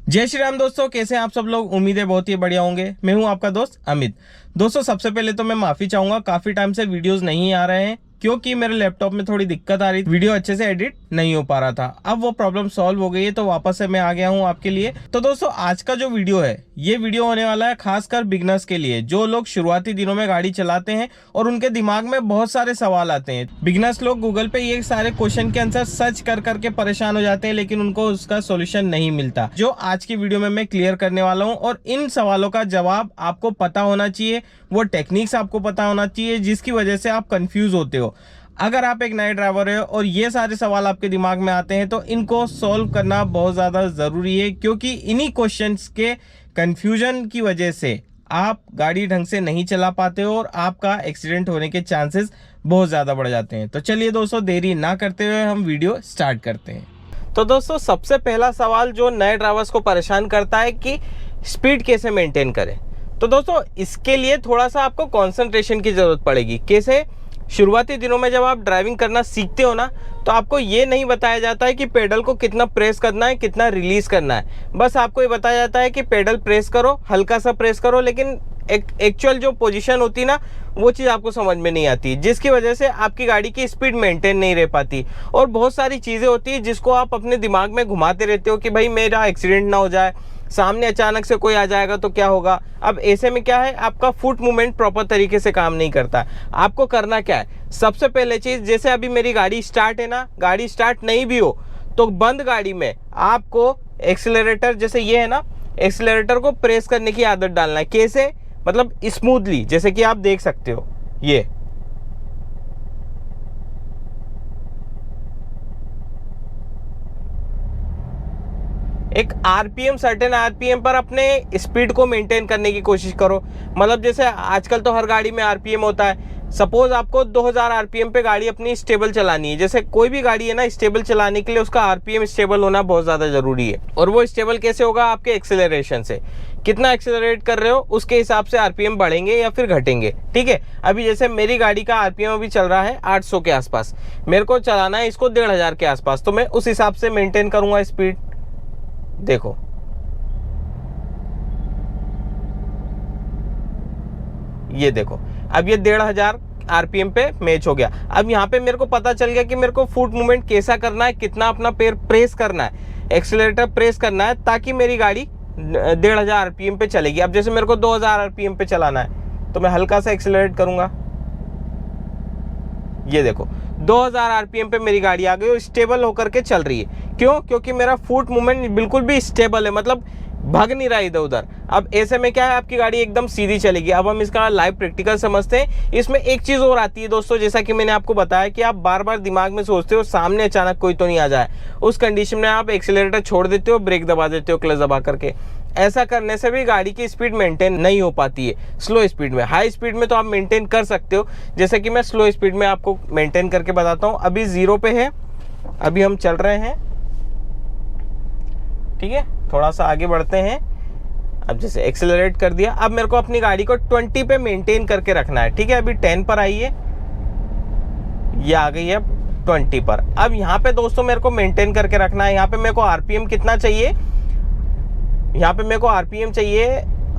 जय श्री राम दोस्तों, कैसे हैं आप सब लोग। उम्मीद है बहुत ही बढ़िया होंगे। मैं हूं आपका दोस्त अमित। दोस्तों सबसे पहले तो मैं माफी चाहूंगा, काफी टाइम से वीडियोस नहीं आ रहे हैं क्योंकि मेरे लैपटॉप में थोड़ी दिक्कत आ रही थी, वीडियो अच्छे से एडिट नहीं हो पा रहा था। अब वो प्रॉब्लम सॉल्व हो गई है तो वापस से मैं आ गया हूं आपके लिए। तो दोस्तों आज का जो वीडियो है, ये वीडियो होने वाला है खासकर बिगनर्स के लिए, जो लोग शुरुआती दिनों में गाड़ी चलाते हैं और उनके दिमाग में बहुत सारे सवाल आते हैं। बिगनर्स लोग गूगल पे ये सारे क्वेश्चन के आंसर सर्च कर करके परेशान हो जाते हैं, लेकिन उनको उसका सोल्यूशन नहीं मिलता, जो आज की वीडियो में मैं क्लियर करने वाला हूं। और इन सवालों का जवाब आपको पता होना चाहिए, वो टेक्निक्स आपको पता होना चाहिए जिसकी वजह से आप कंफ्यूज होते हो। अगर आप एक नए ड्राइवर है और ये सारे सवाल आपके दिमाग में आते हैं तो इनको सॉल्व करना बहुत ज़्यादा ज़रूरी है, क्योंकि इन्हीं क्वेश्चंस के कंफ्यूजन की वजह से आप गाड़ी ढंग से नहीं चला पाते हो और आपका एक्सीडेंट होने के चांसेस बहुत ज़्यादा बढ़ जाते हैं। तो चलिए दोस्तों, देरी ना करते हुए हम वीडियो स्टार्ट करते हैं। तो दोस्तों सबसे पहला सवाल जो नए ड्राइवर्स को परेशान करता है कि स्पीड कैसे मेंटेन करें। तो दोस्तों इसके लिए थोड़ा सा आपको कॉन्सेंट्रेशन की ज़रूरत पड़ेगी। कैसे? शुरुआती दिनों में जब आप ड्राइविंग करना सीखते हो ना, तो आपको ये नहीं बताया जाता है कि पेडल को कितना प्रेस करना है, कितना रिलीज करना है। बस आपको ये बताया जाता है कि पेडल प्रेस करो, हल्का सा प्रेस करो, लेकिन एक्चुअल जो पोजीशन होती ना, वो चीज़ आपको समझ में नहीं आती, जिसकी वजह से आपकी गाड़ी की स्पीड मेंटेन नहीं रह पाती। और बहुत सारी चीज़ें होती है जिसको आप अपने दिमाग में घुमाते रहते हो कि भाई मेरा एक्सीडेंट ना हो जाए, सामने अचानक से कोई आ जाएगा तो क्या होगा। अब ऐसे में क्या है, आपका फुट मूवमेंट प्रॉपर तरीके से काम नहीं करता। आपको करना क्या है, सबसे पहले चीज़, जैसे अभी मेरी गाड़ी स्टार्ट है ना, गाड़ी स्टार्ट नहीं भी हो तो बंद गाड़ी में आपको एक्सीलरेटर, जैसे ये है ना, एक्सीलरेटर को प्रेस करने की आदत डालना है। कैसे? मतलब स्मूथली, जैसे कि आप देख सकते हो ये एक आरपीएम, सर्टेन आरपीएम पर अपने स्पीड को मेंटेन करने की कोशिश करो। मतलब जैसे आजकल तो हर गाड़ी में आरपीएम होता है। सपोज आपको 2000 आरपीएम पे गाड़ी अपनी स्टेबल चलानी है। जैसे कोई भी गाड़ी है ना, स्टेबल चलाने के लिए उसका आरपीएम स्टेबल होना बहुत ज़्यादा ज़रूरी है। और वो स्टेबल कैसे होगा? आपके एक्सेलरेशन से। कितना एक्सेलरेट कर रहे हो उसके हिसाब से आरपीएम बढ़ेंगे या फिर घटेंगे। ठीक है, अभी जैसे मेरी गाड़ी का आरपीएम अभी चल रहा है 800 के आसपास, मेरे को चलाना है इसको 1500 के आसपास, तो मैं उस हिसाब से मेंटेन करूँगा स्पीड। देखो ये देखो, अब ये 1500 आरपीएम पे मैच हो गया। अब यहाँ पे मेरे को पता चल गया कि मेरे को फुट मूवमेंट कैसा करना है, कितना अपना पैर प्रेस करना है, एक्सीलरेटर प्रेस करना है, ताकि मेरी गाड़ी 1500 आरपीएम पे चलेगी। अब जैसे मेरे को 2000 आरपीएम पे चलाना है तो मैं हल्का सा एक्सीलरेट करूंगा। ये देखो 2000 आरपीएम पे मेरी गाड़ी आ गई और स्टेबल होकर के चल रही है। क्यों? क्योंकि मेरा फुट मूवमेंट बिल्कुल भी स्टेबल है, मतलब भाग नहीं रहा इधर उधर। अब ऐसे में क्या है, आपकी गाड़ी एकदम सीधी चलेगी। अब हम इसका लाइव प्रैक्टिकल समझते हैं। इसमें एक चीज़ और आती है दोस्तों, जैसा कि मैंने आपको बताया कि आप बार बार दिमाग में सोचते हो सामने अचानक कोई तो नहीं आ जाए। उस कंडीशन में आप एक्सीलरेटर छोड़ देते हो, ब्रेक दबा देते हो क्लच दबा करके। ऐसा करने से भी गाड़ी की स्पीड मेंटेन नहीं हो पाती है स्लो स्पीड में। हाई स्पीड में तो आप मेंटेन कर सकते हो, जैसे कि मैं स्लो स्पीड में आपको मेंटेन करके बताता हूँ। अभी 0 पे है, अभी हम चल रहे हैं। ठीक है, थोड़ा सा आगे बढ़ते हैं। अब जैसे एक्सेलरेट कर दिया, अब मेरे को अपनी गाड़ी को 20 पे मेंटेन करके रखना है। ठीक है, अभी 10 पर आई है, ये आ गई है 20 पर। अब यहाँ पे दोस्तों मेरे को मेंटेन करके रखना है। यहाँ पे मेरे को आरपीएम कितना चाहिए? यहाँ पे मेरे को आरपीएम चाहिए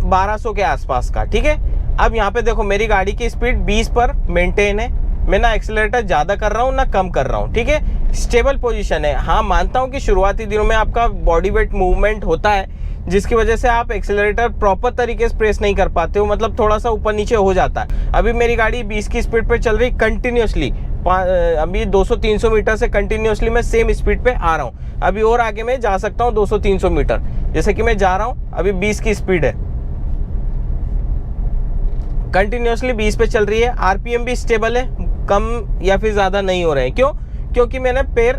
1200 के आसपास का। ठीक है, अब यहाँ पे देखो मेरी गाड़ी की स्पीड 20 पर मेंटेन है। मैं ना एक्सीलरेटर ज़्यादा कर रहा हूँ ना कम कर रहा हूँ। ठीक है, स्टेबल पोजीशन है। हाँ, मानता हूँ कि शुरुआती दिनों में आपका बॉडी वेट मूवमेंट होता है, जिसकी वजह से आप एक्सीलरेटर प्रॉपर तरीके से प्रेस नहीं कर पाते हो, मतलब थोड़ा सा ऊपर नीचे हो जाता है। अभी मेरी गाड़ी 20 की स्पीड पे चल रही कंटिन्यूसली, अभी 200-300 मीटर से कंटिन्यूसली मैं सेम स्पीड पे आ रहा हूँ। अभी और आगे मैं जा सकता हूँ 200-300 मीटर, जैसे कि मैं जा रहा हूँ। अभी 20 की स्पीड है, कंटिन्यूसली 20 पे चल रही है। आरपीएम भी स्टेबल है, कम या फिर ज़्यादा नहीं हो रहे हैं। क्यों? क्योंकि मैंने पैर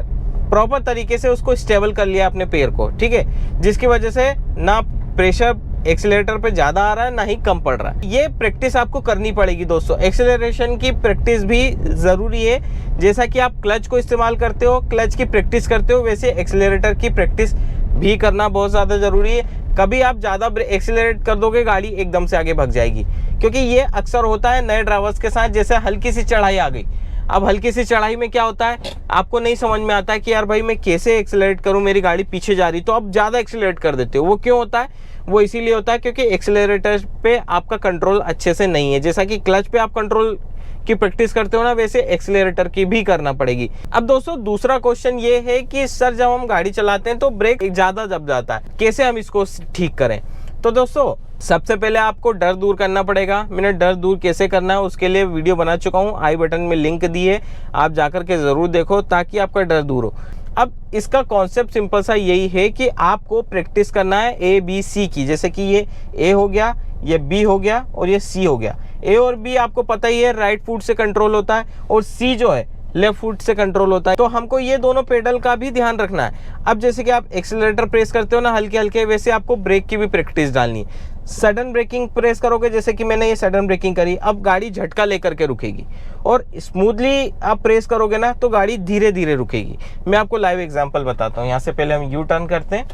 प्रॉपर तरीके से उसको स्टेबल कर लिया अपने पैर को। ठीक है, जिसकी वजह से ना प्रेशर एक्सीलरेटर पे ज़्यादा आ रहा है ना ही कम पड़ रहा है। ये प्रैक्टिस आपको करनी पड़ेगी दोस्तों। एक्सीलरेशन की प्रैक्टिस भी ज़रूरी है। जैसा कि आप क्लच को इस्तेमाल करते हो, क्लच की प्रैक्टिस करते हो, वैसे एक्सीलरेटर की प्रैक्टिस भी करना बहुत ज़्यादा ज़रूरी है। कभी आप ज़्यादा एक्सीलरेट कर दोगे, गाड़ी एकदम से आगे भाग जाएगी, क्योंकि ये अक्सर होता है नए ड्राइवर्स के साथ। जैसे हल्की सी चढ़ाई आ गई, अब हल्की सी चढ़ाई में क्या होता है, आपको नहीं समझ में आता है कि यार भाई मैं कैसे एक्सेलरेट करूं, मेरी गाड़ी पीछे जा रही, तो आप ज़्यादा एक्सेलरेट कर देते हो। वो क्यों होता है? वो इसीलिए होता है क्योंकि एक्सेलरेटर पे आपका कंट्रोल अच्छे से नहीं है। जैसा कि क्लच पे आप कंट्रोल की प्रैक्टिस करते हो ना, वैसे एक्सेलरेटर की भी करना पड़ेगी। अब दोस्तों दूसरा क्वेश्चन ये है कि सर जब हम गाड़ी चलाते हैं तो ब्रेक ज़्यादा दब जाता है, कैसे हम इसको ठीक करें? तो दोस्तों सबसे पहले आपको डर दूर करना पड़ेगा। मैंने डर दूर कैसे करना है उसके लिए वीडियो बना चुका हूँ, आई बटन में लिंक दी है, आप जाकर के ज़रूर देखो ताकि आपका डर दूर हो। अब इसका कॉन्सेप्ट सिंपल सा यही है कि आपको प्रैक्टिस करना है ABC की। जैसे कि ये A हो गया, ये B हो गया और ये C हो गया। A और B आपको पता ही है राइट फुट से कंट्रोल होता है और C जो है लेफ्ट फुट से कंट्रोल होता है। तो हमको ये दोनों पेडल का भी ध्यान रखना है। अब जैसे कि आप एक्सीलरेटर प्रेस करते हो ना हल्के हल्के, वैसे आपको ब्रेक की भी प्रैक्टिस डालनी है। सडन ब्रेकिंग प्रेस करोगे, जैसे कि मैंने ये सडन ब्रेकिंग करी, अब गाड़ी झटका लेकर के रुकेगी। और स्मूथली आप प्रेस करोगे ना तो गाड़ी धीरे धीरे रुकेगी। मैं आपको लाइव एग्जांपल बताता हूँ। यहाँ से पहले हम यू टर्न करते हैं।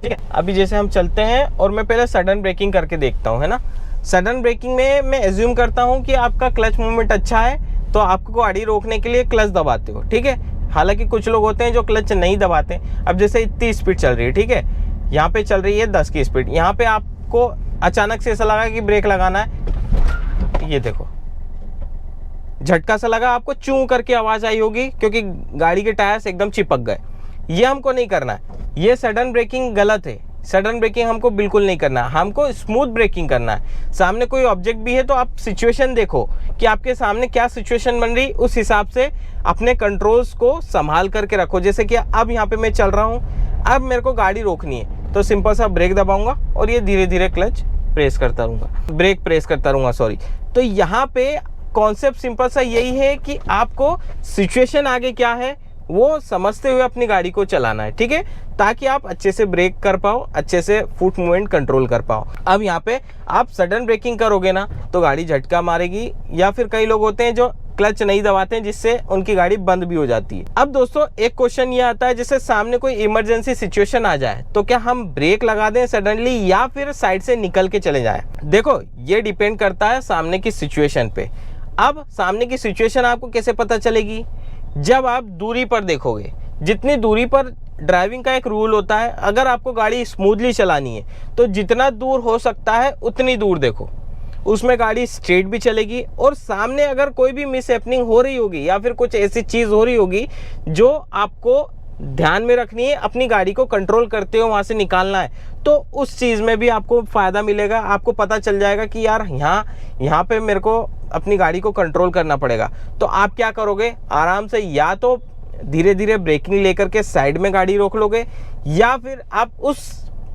ठीक है, अभी जैसे हम चलते हैं और मैं पहले सडन ब्रेकिंग करके देखता हूँ, है ना। सडन ब्रेकिंग में मैं एज्यूम करता हूँ कि आपका क्लच मूवमेंट अच्छा है, तो आपको गाड़ी रोकने के लिए क्लच दबाते हो। ठीक है, हालांकि कुछ लोग होते हैं जो क्लच नहीं दबाते। अब जैसे इतनी स्पीड चल रही है, ठीक है, यहाँ पे चल रही है 10 की स्पीड, यहाँ पे आपको अचानक से ऐसा लगा कि ब्रेक लगाना है, ये देखो झटका सा लगा, आपको चूं करके आवाज आई होगी क्योंकि गाड़ी के टायर्स एकदम चिपक गए। ये हमको नहीं करना है, ये सडन ब्रेकिंग गलत है। सडन ब्रेकिंग हमको बिल्कुल नहीं करना है, हमको स्मूथ ब्रेकिंग करना है। सामने कोई ऑब्जेक्ट भी है तो आप सिचुएशन देखो कि आपके सामने क्या सिचुएशन बन रही, उस हिसाब से अपने कंट्रोल्स को संभाल करके रखो। जैसे कि अब यहाँ पे मैं चल रहा हूँ, अब मेरे को गाड़ी रोकनी है तो सिंपल सा ब्रेक दबाऊंगा और ये धीरे धीरे क्लच प्रेस करता रहूँगा, ब्रेक प्रेस करता रहूँगा, सॉरी। तो यहाँ पे कॉन्सेप्ट सिंपल सा यही है कि आपको सिचुएशन आगे क्या है वो समझते हुए अपनी गाड़ी को चलाना है। ठीक है, ताकि आप अच्छे से ब्रेक कर पाओ, अच्छे से फुट मूवमेंट कंट्रोल कर पाओ। अब यहाँ पे आप सडन ब्रेकिंग करोगे ना तो गाड़ी झटका मारेगी, या फिर कई लोग होते हैं जो क्लच नहीं दबाते हैं जिससे उनकी गाड़ी बंद भी हो जाती है। अब दोस्तों एक क्वेश्चन ये आता है, जैसे सामने कोई इमरजेंसी सिचुएशन आ जाए तो क्या हम ब्रेक लगा दें सडनली या फिर साइड से निकल के चले जाएं? देखो ये डिपेंड करता है सामने की सिचुएशन पे। अब सामने की सिचुएशन आपको कैसे पता चलेगी? जब आप दूरी पर देखोगे, जितनी दूरी पर ड्राइविंग का एक रूल होता है, अगर आपको गाड़ी स्मूथली चलानी है तो जितना दूर हो सकता है उतनी दूर देखो, उसमें गाड़ी स्ट्रेट भी चलेगी। और सामने अगर कोई भी मिस हैपनिंग हो रही होगी या फिर कुछ ऐसी चीज़ हो रही होगी जो आपको ध्यान में रखनी है, अपनी गाड़ी को कंट्रोल करते हो वहाँ से निकालना है, तो उस चीज़ में भी आपको फ़ायदा मिलेगा। आपको पता चल जाएगा कि यार यहाँ पे मेरे को अपनी गाड़ी को कंट्रोल करना पड़ेगा। तो आप क्या करोगे, आराम से या तो धीरे धीरे ब्रेकिंग लेकर के साइड में गाड़ी रोक लोगे, या फिर आप उस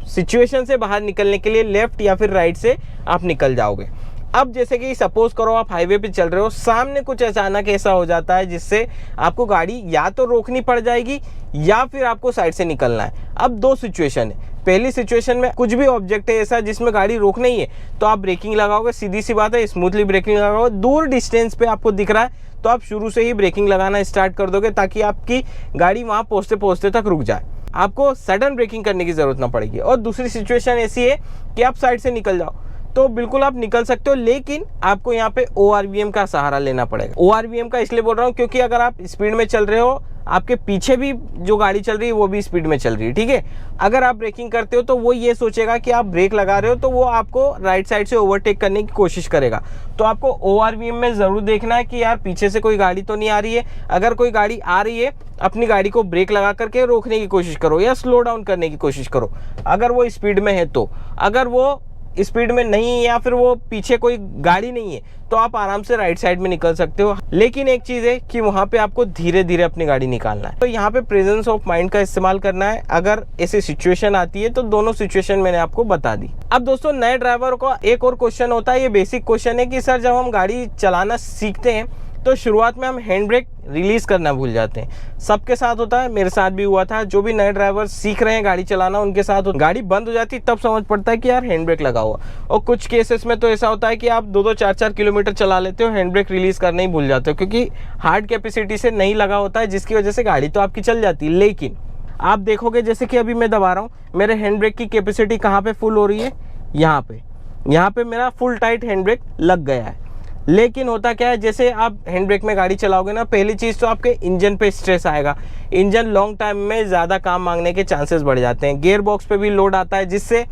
सिचुएशन से बाहर निकलने के लिए लेफ्ट या फिर राइट से आप निकल जाओगे। अब जैसे कि सपोज करो आप हाईवे पे चल रहे हो, सामने कुछ अचानक ऐसा हो जाता है जिससे आपको गाड़ी या तो रोकनी पड़ जाएगी या फिर आपको साइड से निकलना है। अब दो सिचुएशन है। पहली सिचुएशन में कुछ भी ऑब्जेक्ट है ऐसा जिसमें गाड़ी रोकना ही है तो आप ब्रेकिंग लगाओगे, सीधी सी बात है, स्मूथली ब्रेकिंग लगाओगे। दूर डिस्टेंस पे आपको दिख रहा है तो आप शुरू से ही ब्रेकिंग लगाना स्टार्ट कर दोगे ताकि आपकी गाड़ी वहाँ पहुँचते पहुँचते तक रुक जाए, आपको सडन ब्रेकिंग करने की जरूरत ना पड़ेगी। और दूसरी सिचुएशन ऐसी है कि आप साइड से निकल जाओ तो बिल्कुल आप निकल सकते हो, लेकिन आपको यहाँ पे ORVM का सहारा लेना पड़ेगा। ORVM का इसलिए बोल रहा हूँ क्योंकि अगर आप स्पीड में चल रहे हो, आपके पीछे भी जो गाड़ी चल रही है वो भी स्पीड में चल रही है, ठीक है। अगर आप ब्रेकिंग करते हो तो वो ये सोचेगा कि आप ब्रेक लगा रहे हो तो वो आपको राइट साइड से ओवरटेक करने की कोशिश करेगा। तो आपको ORVM में ज़रूर देखना है कि यार पीछे से कोई गाड़ी तो नहीं आ रही है। अगर कोई गाड़ी आ रही है, अपनी गाड़ी को ब्रेक लगा करके रोकने की कोशिश करो या स्लो डाउन करने की कोशिश करो, अगर वो स्पीड में है तो। अगर वो स्पीड में नहीं है या फिर वो पीछे कोई गाड़ी नहीं है तो आप आराम से राइट साइड में निकल सकते हो। लेकिन एक चीज़ है कि वहाँ पे आपको धीरे धीरे अपनी गाड़ी निकालना है। तो यहाँ पे प्रेजेंस ऑफ माइंड का इस्तेमाल करना है। अगर ऐसी सिचुएशन आती है तो दोनों सिचुएशन मैंने आपको बता दी। अब दोस्तों नए ड्राइवर को एक और क्वेश्चन होता है, ये बेसिक क्वेश्चन है कि सर जब हम गाड़ी चलाना सीखते हैं तो शुरुआत में हम हैंड ब्रेक रिलीज़ करना भूल जाते हैं। सबके साथ होता है, मेरे साथ भी हुआ था। जो भी नए ड्राइवर सीख रहे हैं गाड़ी चलाना उनके साथ गाड़ी बंद हो जाती तब समझ पड़ता है कि यार हैंड ब्रेक लगा हुआ। और कुछ केसेस में तो ऐसा होता है कि आप 2-2, 4-4 किलोमीटर चला लेते हो, हैंड ब्रेक रिलीज़ करना ही भूल जाते हो क्योंकि हार्ड कैपेसिटी से नहीं लगा होता है, जिसकी वजह से गाड़ी तो आपकी चल जाती है। लेकिन आप देखोगे जैसे कि अभी मैं दबा रहा हूँ, मेरे हैंड ब्रेक की कैपेसिटी कहाँ पे फुल हो रही है, यहाँ पे मेरा फुल टाइट हैंड ब्रेक लग गया है। लेकिन होता क्या है, जैसे आप हैंड ब्रेक में गाड़ी चलाओगे ना, पहली चीज़ तो आपके इंजन पे स्ट्रेस आएगा, इंजन लॉन्ग टाइम में ज़्यादा काम मांगने के चांसेस बढ़ जाते हैं, गियर बॉक्स पे भी लोड आता है, जिससे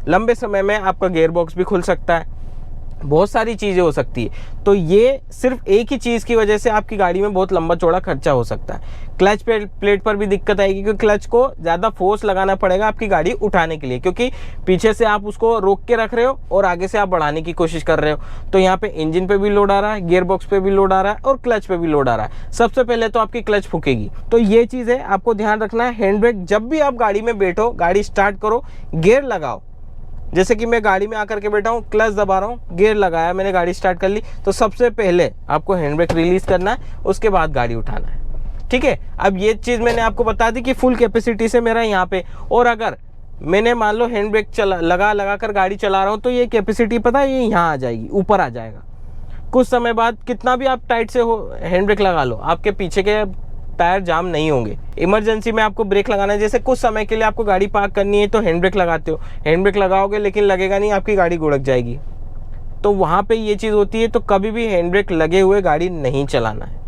लंबे समय में आपका गियर बॉक्स भी खुल सकता है, बहुत सारी चीज़ें हो सकती है। तो ये सिर्फ एक ही चीज़ की वजह से आपकी गाड़ी में बहुत लंबा चौड़ा खर्चा हो सकता है। क्लच प्लेट पर भी दिक्कत आएगी, क्योंकि क्लच को ज़्यादा फोर्स लगाना पड़ेगा आपकी गाड़ी उठाने के लिए, क्योंकि पीछे से आप उसको रोक के रख रहे हो और आगे से आप बढ़ाने की कोशिश कर रहे हो। तो यहाँ पे इंजन पे भी लोड आ रहा है, गियर बॉक्स पे भी लोड आ रहा है और क्लच पे भी लोड आ रहा है। सबसे पहले तो आपकी क्लच फूकेगी। तो ये चीज़ है, आपको ध्यान रखना है। हैंड ब्रेक जब भी आप गाड़ी में बैठो, गाड़ी स्टार्ट करो, गियर लगाओ। जैसे कि मैं गाड़ी में आकर के बैठा हूँ, क्लच दबा रहा हूँ, गियर लगाया, मैंने गाड़ी स्टार्ट कर ली, तो सबसे पहले आपको हैंड ब्रेक रिलीज करना है, उसके बाद गाड़ी उठाना है। ठीक है, अब ये चीज़ मैंने आपको बता दी कि फुल कैपेसिटी से मेरा यहाँ पे, और अगर मैंने मान लो हैंड ब्रेक लगा कर गाड़ी चला रहा हूँ, तो ये कैपेसिटी पता है ये यहाँ आ जाएगी, ऊपर आ जाएगा। कुछ समय बाद कितना भी आप टाइट से हो हैंड ब्रेक लगा लो, आपके पीछे के टायर जाम नहीं होंगे। इमरजेंसी में आपको ब्रेक लगाना है, जैसे कुछ समय के लिए आपको गाड़ी पार्क करनी है तो हैंड ब्रेक लगाते हो, हैंड ब्रेक लगाओगे लेकिन लगेगा नहीं, आपकी गाड़ी गुड़क जाएगी। तो वहाँ पे ये चीज़ होती है, तो कभी भी हैंड ब्रेक लगे हुए गाड़ी नहीं चलाना है।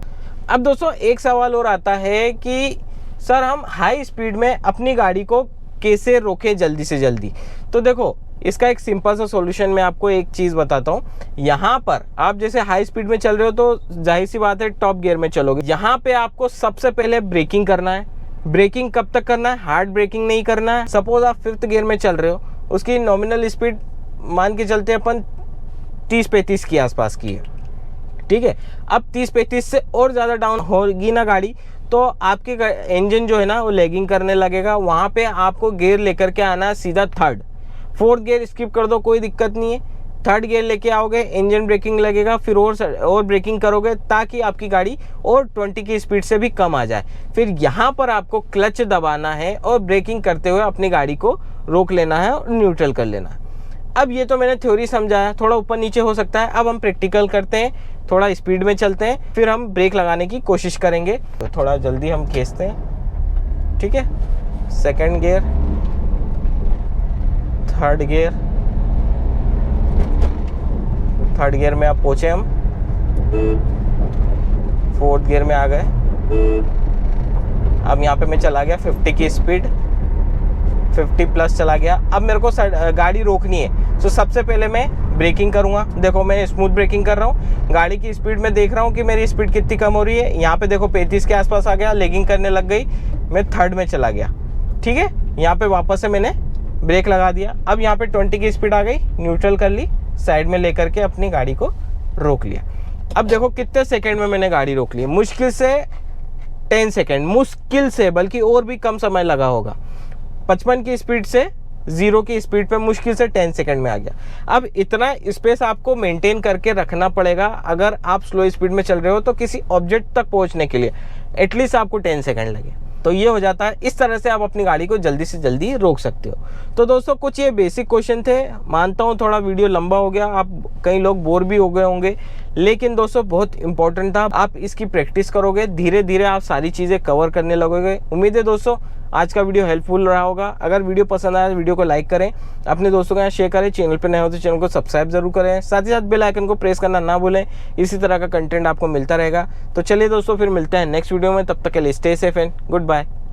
अब दोस्तों एक सवाल और आता है कि सर हम हाई स्पीड में अपनी गाड़ी को कैसे रोकें जल्दी से जल्दी। तो देखो इसका एक सिंपल सा सॉल्यूशन मैं आपको एक चीज़ बताता हूँ। यहाँ पर आप जैसे हाई स्पीड में चल रहे हो तो जाहिर सी बात है टॉप गियर में चलोगे। यहाँ पे आपको सबसे पहले ब्रेकिंग करना है। ब्रेकिंग कब तक करना है, हार्ड ब्रेकिंग नहीं करना है। सपोज आप 5th गियर में चल रहे हो, उसकी नॉमिनल स्पीड मान के चलते अपन 30-35 के आसपास की है, ठीक है। अब 30-35 से और ज़्यादा डाउन होगी ना गाड़ी, तो आपके इंजन जो है ना वो लैगिंग करने लगेगा। वहाँ पे आपको गियर लेकर के आना है सीधा 3rd। 4th गियर स्किप कर दो, कोई दिक्कत नहीं है। 3rd गियर लेके आओगे, इंजन ब्रेकिंग लगेगा, फिर और ब्रेकिंग करोगे ताकि आपकी गाड़ी और 20 की स्पीड से भी कम आ जाए। फिर यहाँ पर आपको क्लच दबाना है और ब्रेकिंग करते हुए अपनी गाड़ी को रोक लेना है और न्यूट्रल कर लेना है। अब ये तो मैंने थ्योरी समझाया, थोड़ा ऊपर नीचे हो सकता है। अब हम प्रैक्टिकल करते हैं, थोड़ा स्पीड में चलते हैं, फिर हम ब्रेक लगाने की कोशिश करेंगे। तो थोड़ा जल्दी हम खींचते हैं, ठीक है। 2nd gear, 3rd gear, 3rd gear में आप पहुंचे हम, 4th गियर में आ गए। अब यहाँ पे मैं चला गया 50 की स्पीड, 50 प्लस चला गया। अब मेरे को गाड़ी रोकनी है, तो सबसे पहले मैं ब्रेकिंग करूंगा। देखो मैं स्मूथ ब्रेकिंग कर रहा हूँ, गाड़ी की स्पीड में देख रहा हूँ कि मेरी स्पीड कितनी कम हो रही है। यहाँ पे देखो 35 के आसपास आ गया, लेगिंग करने लग गई, मैं 3rd में चला गया, ठीक है। यहाँ पे वापस से मैंने ब्रेक लगा दिया। अब यहाँ पे 20 की स्पीड आ गई, न्यूट्रल कर ली, साइड में लेकर के अपनी गाड़ी को रोक लिया। अब देखो कितने सेकेंड में मैंने गाड़ी रोक ली, मुश्किल से 10 सेकेंड, मुश्किल से, बल्कि और भी कम समय लगा होगा। 55 की स्पीड से 0 की स्पीड पे मुश्किल से 10 सेकंड में आ गया। अब इतना स्पेस आपको मेंटेन करके रखना पड़ेगा अगर आप स्लो स्पीड में चल रहे हो, तो किसी ऑब्जेक्ट तक पहुंचने के लिए एटलीस्ट आपको 10 सेकंड लगे। तो ये हो जाता है, इस तरह से आप अपनी गाड़ी को जल्दी से जल्दी रोक सकते हो। तो दोस्तों कुछ ये बेसिक क्वेश्चन थे, मानता हूँ थोड़ा वीडियो लंबा हो गया, आप कई लोग बोर भी हो गए होंगे, लेकिन दोस्तों बहुत इंपॉर्टेंट था। आप इसकी प्रैक्टिस करोगे, धीरे धीरे आप सारी चीज़ें कवर करने लगोगे। उम्मीद है दोस्तों आज का वीडियो हेल्पफुल रहा होगा। अगर वीडियो पसंद आया तो वीडियो को लाइक करें, अपने दोस्तों के साथ शेयर करें, चैनल पर नए हो तो चैनल को सब्सक्राइब जरूर करें, साथ ही साथ बेल आइकन को प्रेस करना ना भूलें। इसी तरह का कंटेंट आपको मिलता रहेगा। तो चलिए दोस्तों फिर मिलते हैं नेक्स्ट वीडियो में, तब तक के लिए stay safe and good bye.